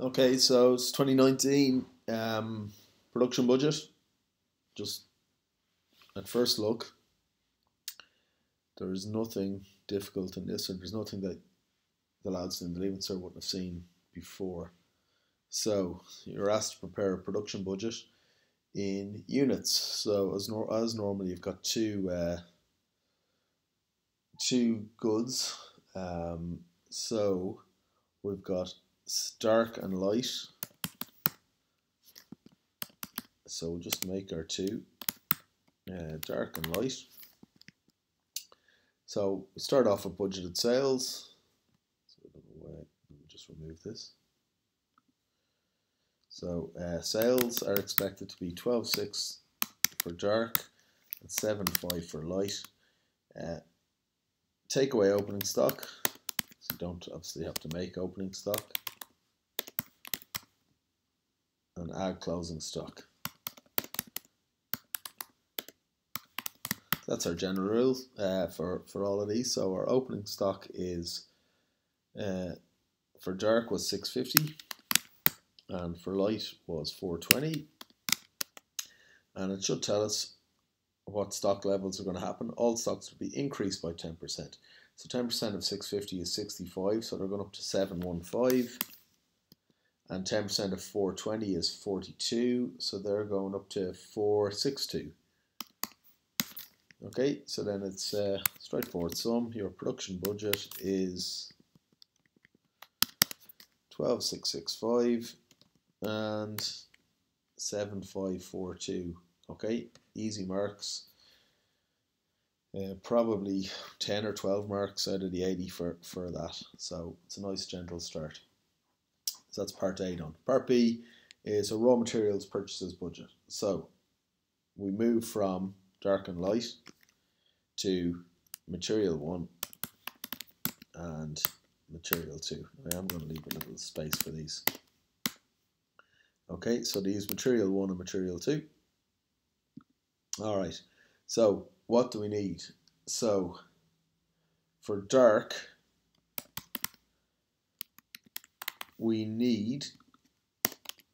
Okay, so it's 2019 production budget. Just at first look, there is nothing difficult in this, and there's nothing that the lads in the Leaving Cert wouldn't have seen before. So you're asked to prepare a production budget in units. So as normal, you've got two goods. So we've got dark and light. So we'll just make our two dark and light. So we start off with budgeted sales. So we'll just remove this. So sales are expected to be 12.6 for dark and 7.5 for light. Take away opening stock, so you don't obviously have to make opening stock, and add closing stock. That's our general rules for all of these. So our opening stock is for dark was 650, and for light was 420, and it should tell us what stock levels are going to happen. All stocks will be increased by 10%. So 10% of 650 is 65, so they're going up to 715, and 10% of 420 is 42, so they're going up to 462. Okay, so then it's straightforward sum. Your production budget is 12,665 and 7,542. Okay, easy marks. Probably 10 or 12 marks out of the 80 for that. So it's a nice gentle start. So that's part A done. Part B is a raw materials purchases budget. So we move from dark and light to material 1 and material 2. I am going to leave a little space for these. Okay, so these material 1 and material 2. Alright, so what do we need? So for dark, we need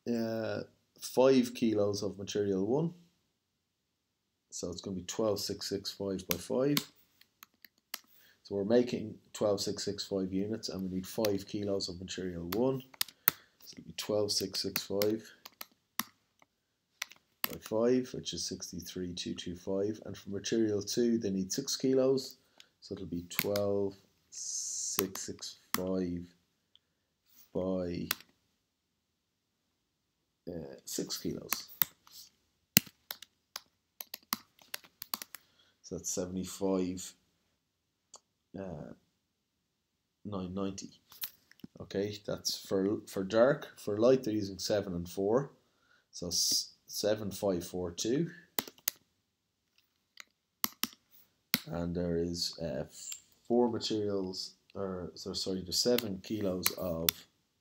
5 kilos of material 1. So it's going to be 12,665 by 5. So we're making 12,665 units, and we need 5 kilos of material 1. So it'll be 12,665 by 5, which is 63,225. And for material 2, they need 6 kilos. So it'll be 12,665 by 6 kilos. So that's 75,990. Okay, that's for dark. For light, they're using 7 and 4. So 7,542. And there is 4 materials, there's 7 kilos of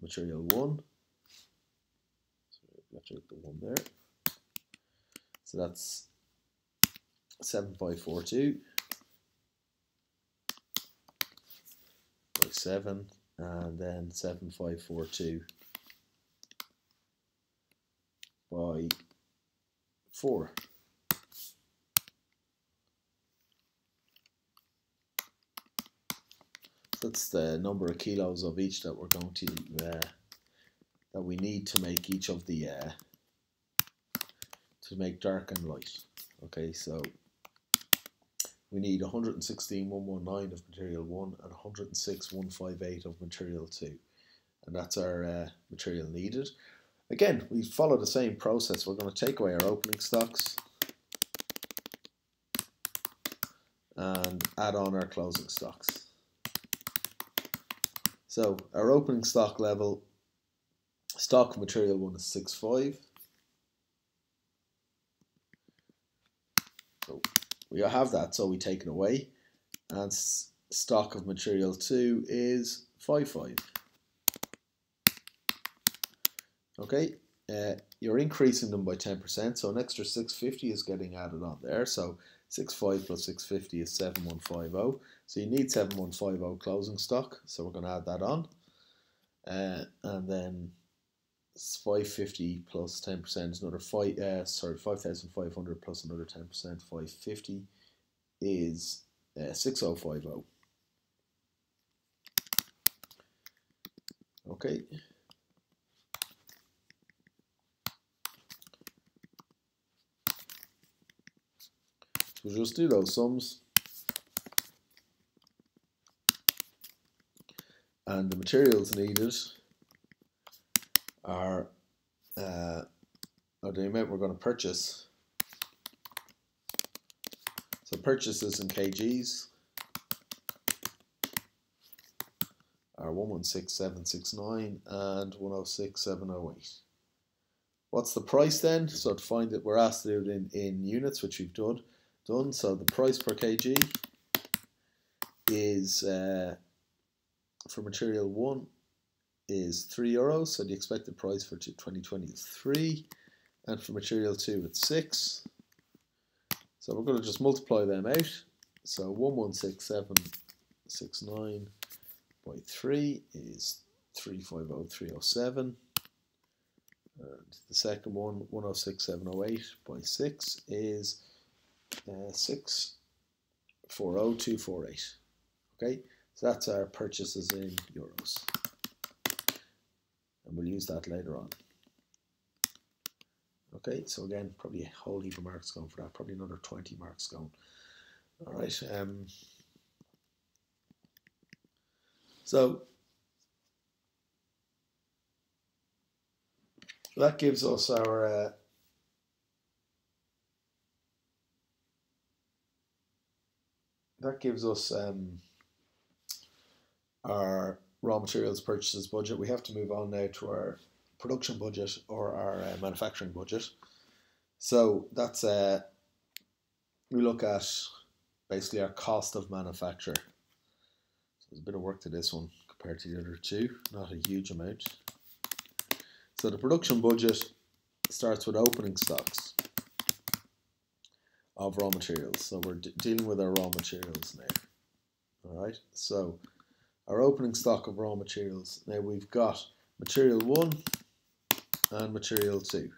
material 1. So let's put the 1 there. So that's 7,542 by 7, and then 7,542 by 4. That's the number of kilos of each that we're going to that we need to make each of the to make dark and light. Okay, so we need 116,119 of material 1 and 106,158 of material 2, and that's our material needed. Again, we follow the same process. We're going to take away our opening stocks and add on our closing stocks. So our opening stock level, stock of material 1 is 65. So we have that, so we take it away, and stock of material 2 is 55. Okay, you're increasing them by 10%, so an extra 650 is getting added on there. So 65 plus 650 is 7150. So you need 7150 closing stock, so we're going to add that on. And then It's 550 plus 10% is another 5,500 plus another 10%. 550 is 6050. Okay. So we'll just do those sums. And the materials needed are the amount we're going to purchase. So purchases in kgs are 116769 and 106708. What's the price then? So to find it, we're asked to do it in units, which we've done. So the price per kg is for material 1 is €3, so the expected price for 2020 is 3, and for material 2 it's 6. So we're going to just multiply them out. So 116769 by 3 is 350307, and the second one 106708 by 6 is 640248. Okay, so that's our purchases in euros, and we'll use that later on. Okay, so again, probably a whole heap of marks going for that, probably another 20 marks going. All right, so that gives us our our raw materials purchases budget. We have to move on now to our production budget or our manufacturing budget. So that's we look at basically our cost of manufacture. So there's a bit of work to this one compared to the other two, not a huge amount. So the production budget starts with opening stocks of raw materials. So we're dealing with our raw materials now. All right, so our opening stock of raw materials. Now we've got material 1 and material 2.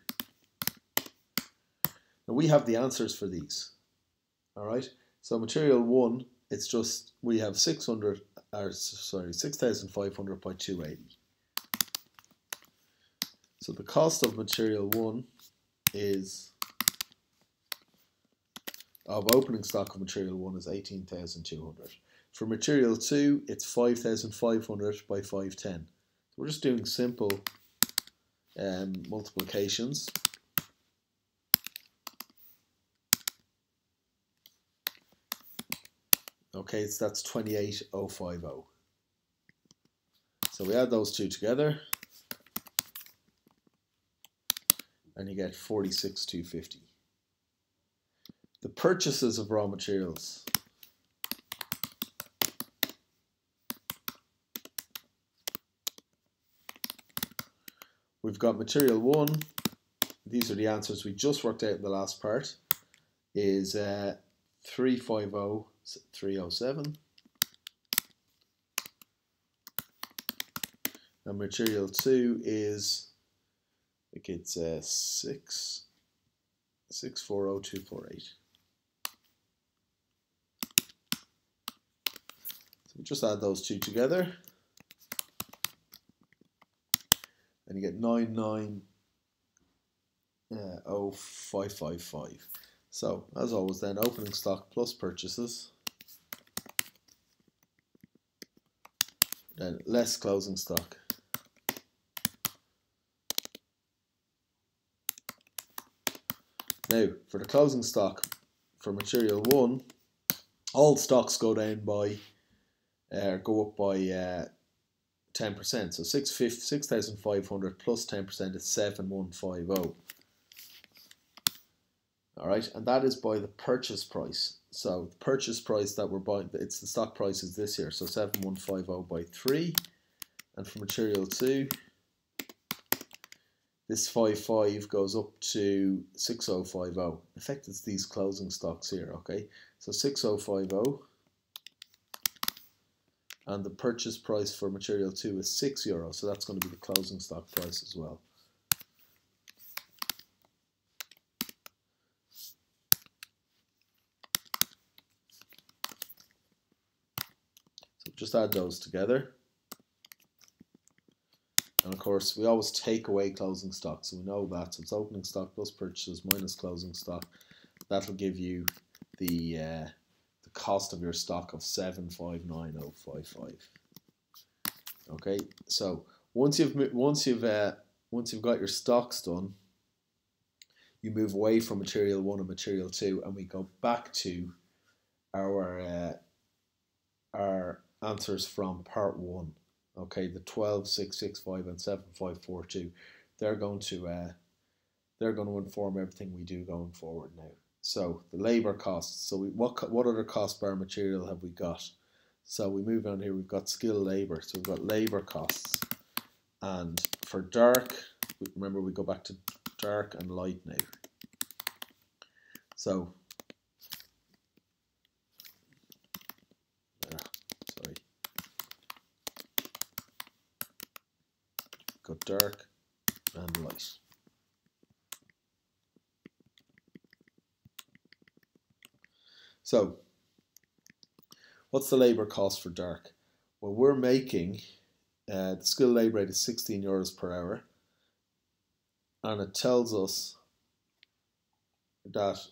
Now we have the answers for these. All right, so material 1, it's just we have 6,500 by 280. So the cost of material 1 is of opening stock of material 1 is 18,200. For material 2, it's 5,500 by 510. So we're just doing simple multiplications. Okay, so that's 28,050. So we add those two together, and you get 46,250. The purchases of raw materials. We've got material 1. These are the answers we just worked out in the last part. Is 350307. And material 2 is, I think it's 640248. So we just add those two together, and you get 99,0555. So as always then, opening stock plus purchases, then less closing stock. Now for the closing stock for material 1, all stocks go down by go up by 10%. So 6,500 plus 10% is 7,150. All right, and that is by the purchase price. So the purchase price that we're buying, it's the stock price is this here. So 7,150 by 3, and for material 2, this 55 goes up to 6050. In fact, it's these closing stocks here. Okay, so 6050. And the purchase price for material 2 is €6, so that's going to be the closing stock price as well. just add those together. And of course, we always take away closing stock, so we know that. So it's opening stock plus purchases minus closing stock. That'll give you the cost of your stock of 759055. Okay, so once you've got your stocks done, you move away from material 1 and material 2, and we go back to our answers from part 1. Okay, the 12,665 and 7542. They're going to inform everything we do going forward now. So the labour costs. So what other cost bar material have we got? So we move on here. We've got skilled labour. So we've got labour costs. And for dark, remember we go back to dark and light now. So got dark and light. So what's the labour cost for dark? Well, we're making the skilled labour rate is €16 per hour, and it tells us that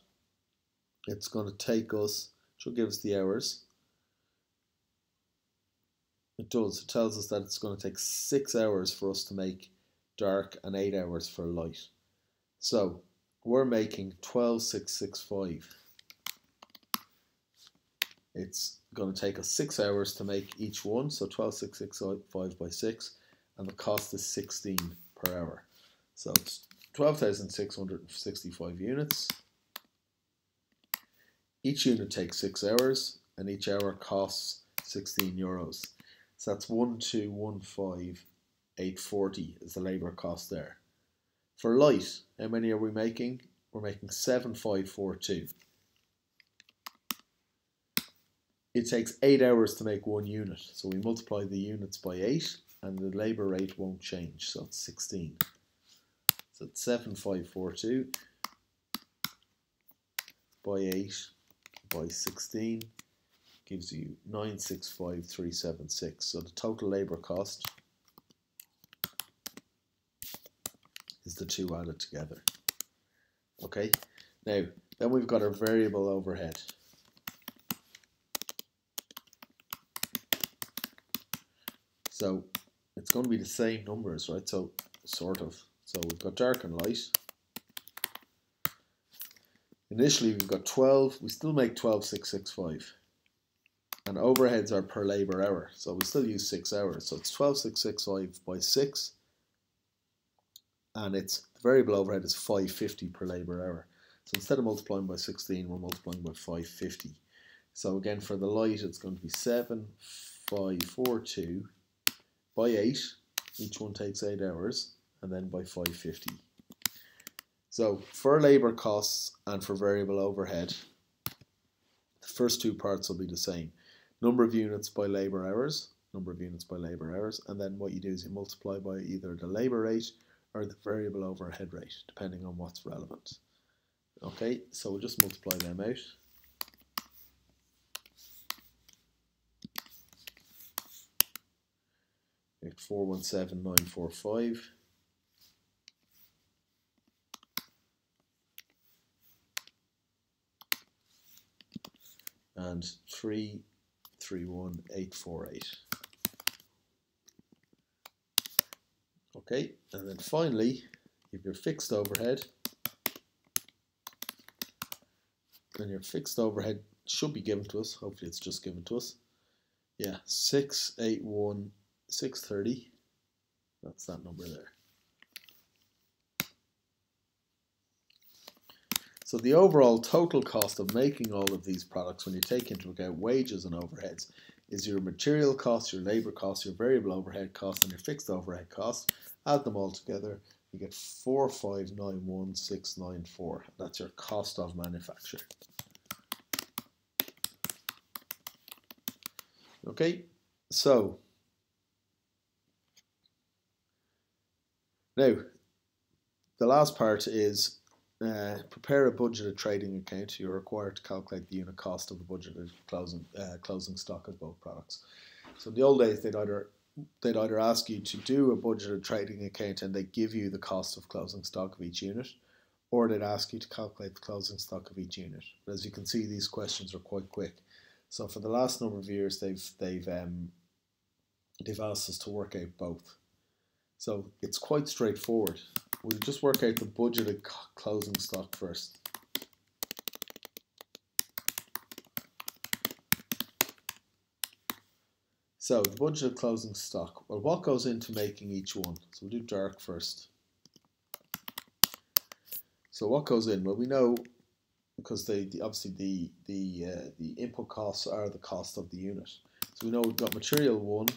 it's going to take us, should give us the hours. It does. It tells us that it's going to take 6 hours for us to make dark and 8 hours for light. So we're making 12,665. It's going to take us 6 hours to make each one, so 12,665 by 6, and the cost is 16 per hour. So it's 12,665 units. Each unit takes 6 hours, and each hour costs €16. So that's 1,215,840 is the labour cost there. For light, how many are we making? We're making 7,542. It takes 8 hours to make one unit, so we multiply the units by 8, and the labour rate won't change, so it's 16. So it's 7,542 by 8 by 16 gives you 965,376. So the total labour cost is the two added together. Okay, now then we've got our variable overhead. So it's going to be the same numbers, right? So sort of. So we've got dark and light. Initially we've got 12, we still make 12,665. And overheads are per labour hour, so we still use 6 hours. So it's 12,665 by 6, and the variable overhead is 550 per labour hour. So instead of multiplying by 16, we're multiplying by 550. So again, for the light, it's going to be 7,542 by 8. Each one takes 8 hours, and then by 550. So for labour costs and for variable overhead, the first two parts will be the same. Number of units by labour hours, and then what you do is you multiply by either the labour rate or the variable overhead rate, depending on what's relevant. Okay, so we'll just multiply them out. We have 417,945. And 331,848. Okay, and then finally, you have your fixed overhead. And your fixed overhead should be given to us. Hopefully it's just given to us. Yeah, 681,630. That's that number there. So the overall total cost of making all of these products, when you take into account wages and overheads, is your material cost, your labour cost, your variable overhead cost, and your fixed overhead cost. Add them all together, you get 4591694. That's your cost of manufacture. Okay, so now the last part is prepare a budgeted trading account. You're required to calculate the unit cost of the budgeted closing stock of both products. So in the old days, they'd either ask you to do a budgeted trading account and they give you the cost of closing stock of each unit, or they'd ask you to calculate the closing stock of each unit. But as you can see, these questions are quite quick. So for the last number of years, they've asked us to work out both. So it's quite straightforward. We'll just work out the budgeted closing stock first. So the budgeted closing stock, well, what goes into making each one? So we'll do dark first. So what goes in? Well, we know because obviously the input costs are the cost of the unit. So we know we've got material 1,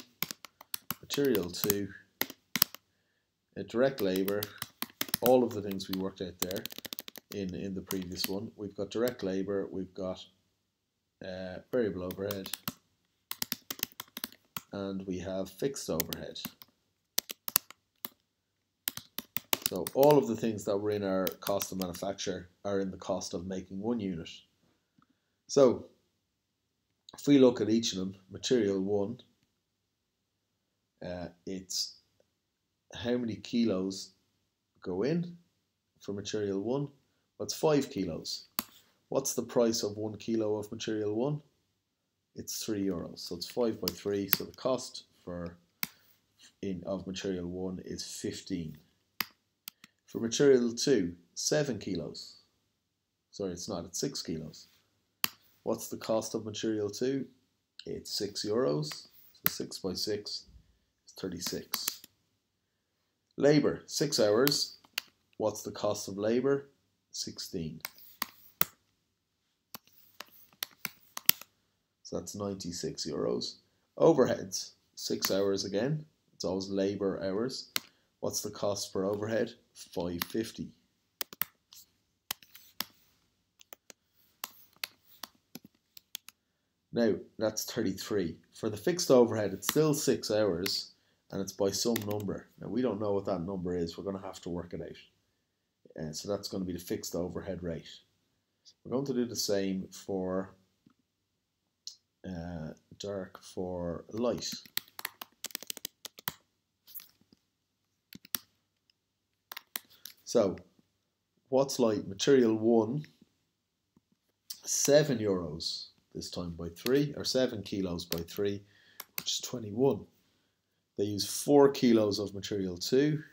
material 2, direct labour, all of the things we worked out there in the previous one. We've got direct labour, we've got variable overhead, and we have fixed overhead. So all of the things that were in our cost of manufacture are in the cost of making one unit. So if we look at each of them, material 1, it's how many kilos go in for material 1? That's 5 kilos. What's the price of 1 kilo of material 1? It's €3. So it's 5 by 3. So the cost of material 1 is 15. For material 2, 7 kilos. Sorry, it's not. It's 6 kilos. What's the cost of material 2? It's €6. So 6 by 6 is 36. Labour, 6 hours. What's the cost of labour? 16. So that's €96. Overheads, 6 hours again. It's always labour hours. What's the cost per overhead? $5.50. Now, that's 33. For the fixed overhead, it's still 6 hours, and it's by some number. Now, we don't know what that number is. We're going to have to work it out. So that's going to be the fixed overhead rate. We're going to do the same for dark for light. So, what's light? Material 1, €7 this time by 3, or 7 kilos by 3, which is 21. They use 4 kilos of material 2,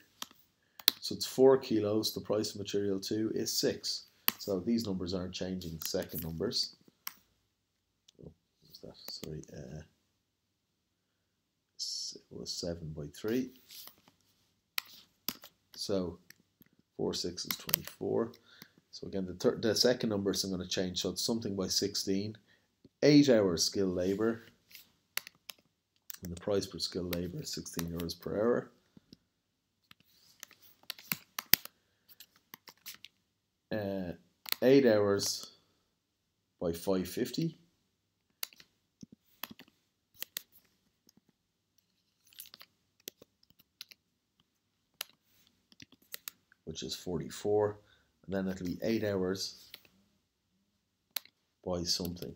so it's 4 kilos. The price of material 2 is 6. So these numbers aren't changing, the second numbers. Oh, what was that? Sorry, it was 7 by 3. So 4, 6 is 24. So again, the second numbers I'm going to change. So it's something by 16. 8 hours skilled labour. And the price per skilled labour is €16 per hour. Uh, 8 hours by 550. Which is 44. And then it'll be 8 hours by something.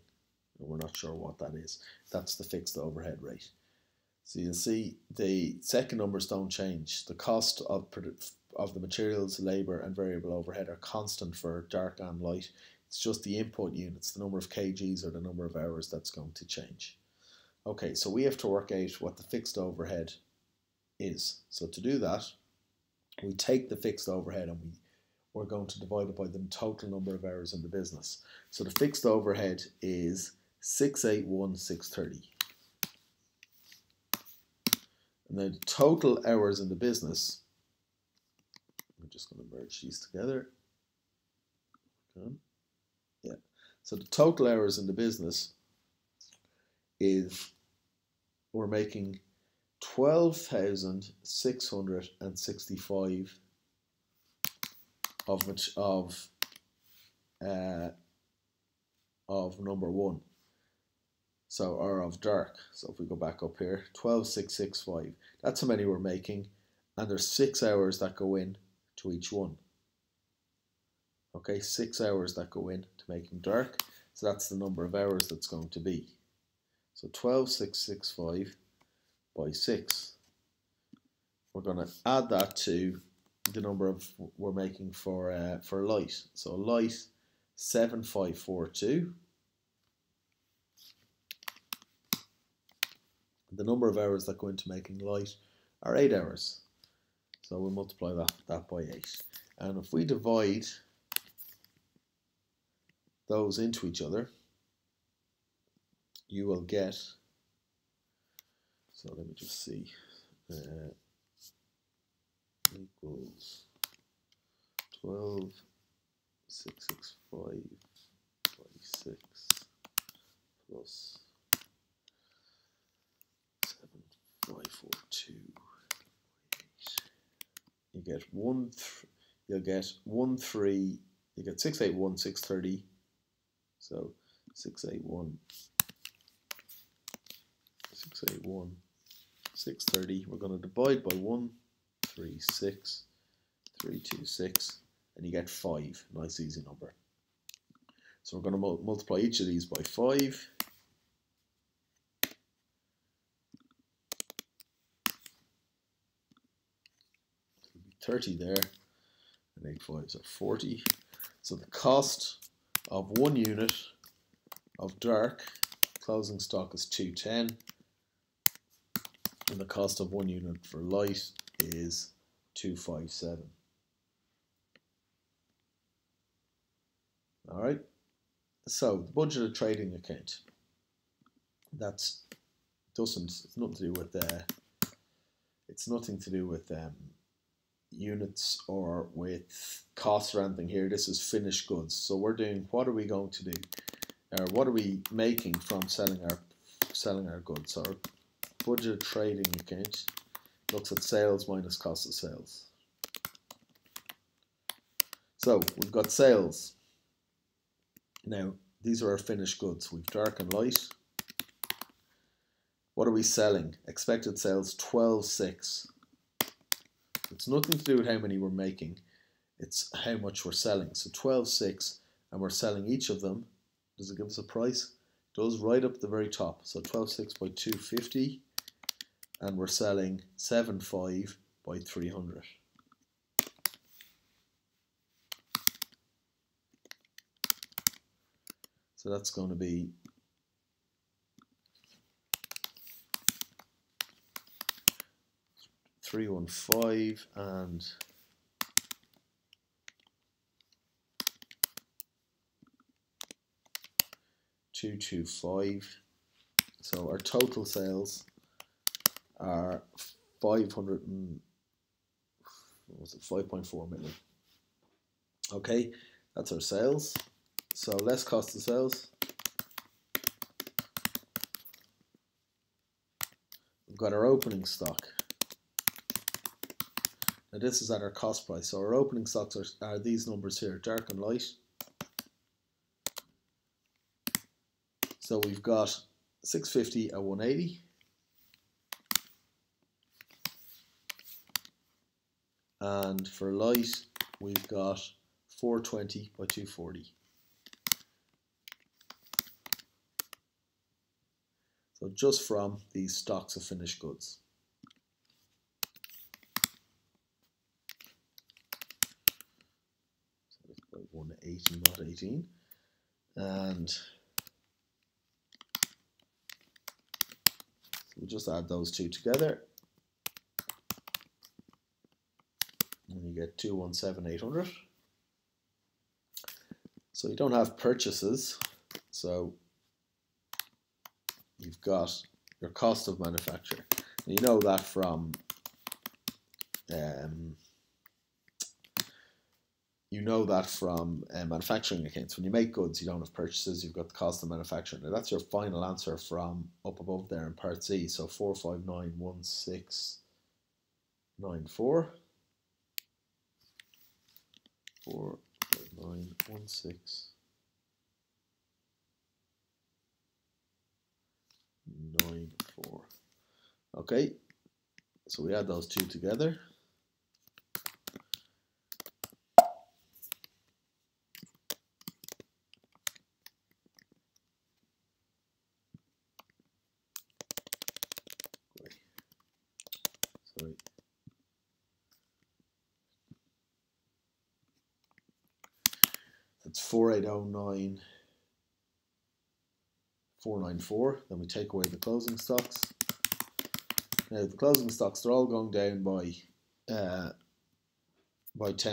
We're not sure what that is. That's the fixed overhead rate. So you'll see the second numbers don't change. The cost of the materials, labour and variable overhead are constant for dark and light. It's just the input units, the number of kgs or the number of hours that's going to change. Okay, so we have to work out what the fixed overhead is. So to do that, we take the fixed overhead and we're going to divide it by the total number of hours in the business. So the fixed overhead is 681,630. And then the total hours in the business, I'm just going to merge these together. Yeah. So the total hours in the business is, we're making 12,665 of number 1. So, or of dark. So if we go back up here, 12,665. That's how many we're making, and there's 6 hours that go in to each one. Okay, 6 hours that go in to making dark. So that's the number of hours that's going to be. So 12,665 by 6. We're going to add that to the number of we're making for light. So light 7542. The number of hours that go into making light are 8 hours. So we'll multiply that by 8. And if we divide those into each other, you will get, so let me just see, equals 12,665 by 6 plus 7,542. You get you'll get 681,630. So 630. We're going to divide by 136,326, and you get 5. Nice easy number. So we're going to multiply each of these by 5. 30 there, and 8 5s are 40. So the cost of 1 unit of dark closing stock is 210, and the cost of 1 unit for light is 257. All right. So the budgeted trading account. It's nothing to do with units or with costs or anything here. This is finished goods. So we're doing, what are we going to do? What are we making from selling our goods? So our budget trading account looks at sales minus cost of sales. So we've got sales. Now these are our finished goods. We've dark and light. What are we selling? Expected sales 12,600. It's nothing to do with how many we're making, it's how much we're selling. So 12,600, and we're selling each of them. Does it give us a price? It does, right up at the very top. So 12,600 by 250, and we're selling 7,500 by 300. So that's going to be 315 and 225. So our total sales are 5.4 million. Okay, that's our sales. So less cost of sales. We've got our opening stock. Now this is at our cost price. So our opening stocks are these numbers here, dark and light. So we've got 650 at 180. And for light, we've got 420 by 240. So just from these stocks of finished goods. So that's about 180, not 18. And so we just add those two together. And you get 217,800. So you don't have purchases. So you've got your cost of manufacture. And you know that from manufacturing accounts. When you make goods, you don't have purchases. You've got the cost of manufacturing. Now that's your final answer from up above there in Part C. So 4591694. 4591694. Okay, so we add those two together. it's 4809,494. Then we take away the closing stocks. Now the closing stocks, they're all going down by 10,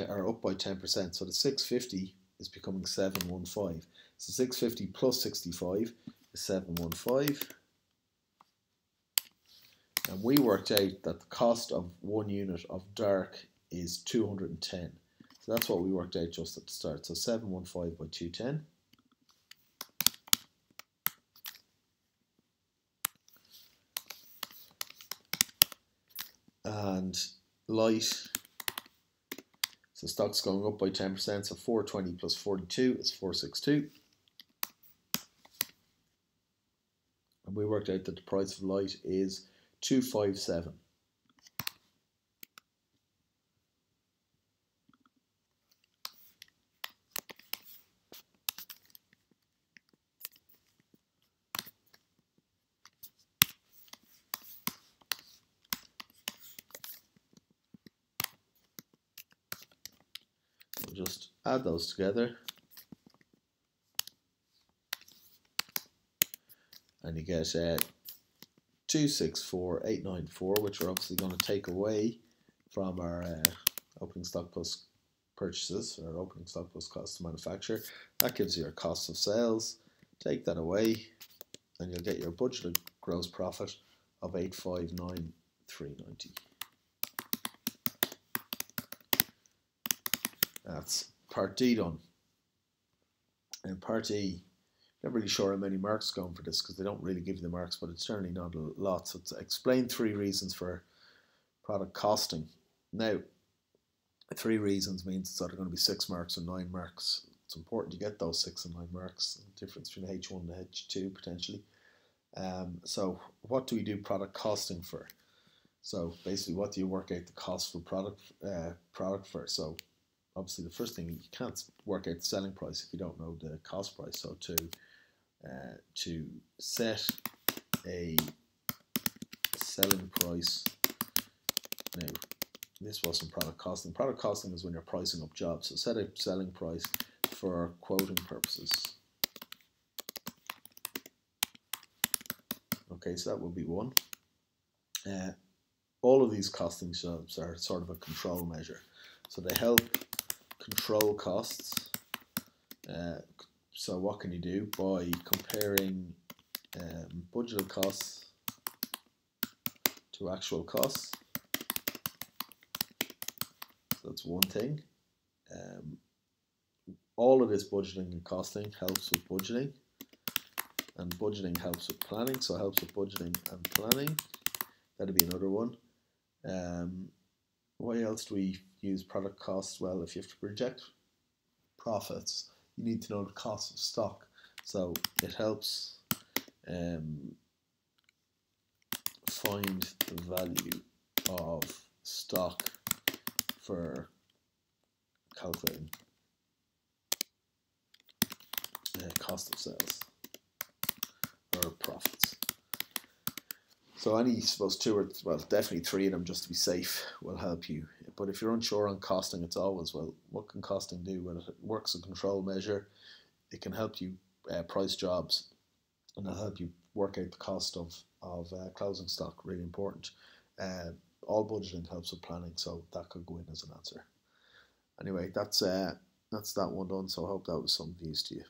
or up by 10%. So the 650 is becoming 715. So 650 plus 65 is 715. And we worked out that the cost of 1 unit of dark is 210. So that's what we worked out just at the start. So 715 by 210. And light, so stock's going up by 10%, so 420 plus 42 is 462. And we worked out that the price of light is 257. We'll just add those together. And you get 264,894, which we're obviously going to take away from our opening stock plus purchases, or opening stock plus cost to manufacture. That gives you your cost of sales. Take that away, and you'll get your budgeted gross profit of 859,390. That's part D done. And part E, not really sure how many marks going for this because they don't really give you the marks, but it's certainly not a lot. So it's explain 3 reasons for product costing. Now, 3 reasons means it's either going to be 6 marks or 9 marks. It's important to get those 6 and 9 marks. The difference between H1 and H2 potentially. So what do we do product costing for? So basically, what do you work out the cost for product for? So obviously, the first thing, you can't work out the selling price if you don't know the cost price. So to set a selling price, now this wasn't product costing. Product costing is when you're pricing up jobs. So set a selling price for quoting purposes. Okay, so that would be one. All of these costing jobs are sort of a control measure. So they help control costs. So what can you do? By comparing budgeted costs to actual costs. So that's one thing. All of this budgeting and costing helps with budgeting, and budgeting helps with planning. So it helps with budgeting and planning. That'd be another one. Why else do we use product costs? Well, if you have to project profits, you need to know the cost of stock. So it helps find the value of stock for calculating cost of sales or profits. So any, suppose 2 or, well, definitely 3 of them just to be safe will help you. But if you're unsure on costing, it's always, well, what can costing do? Well, it works as a control measure. It can help you price jobs, and it'll help you work out the cost of closing stock, really important. All budgeting helps with planning, so that could go in as an answer. Anyway, that's that one done, so I hope that was some use to you.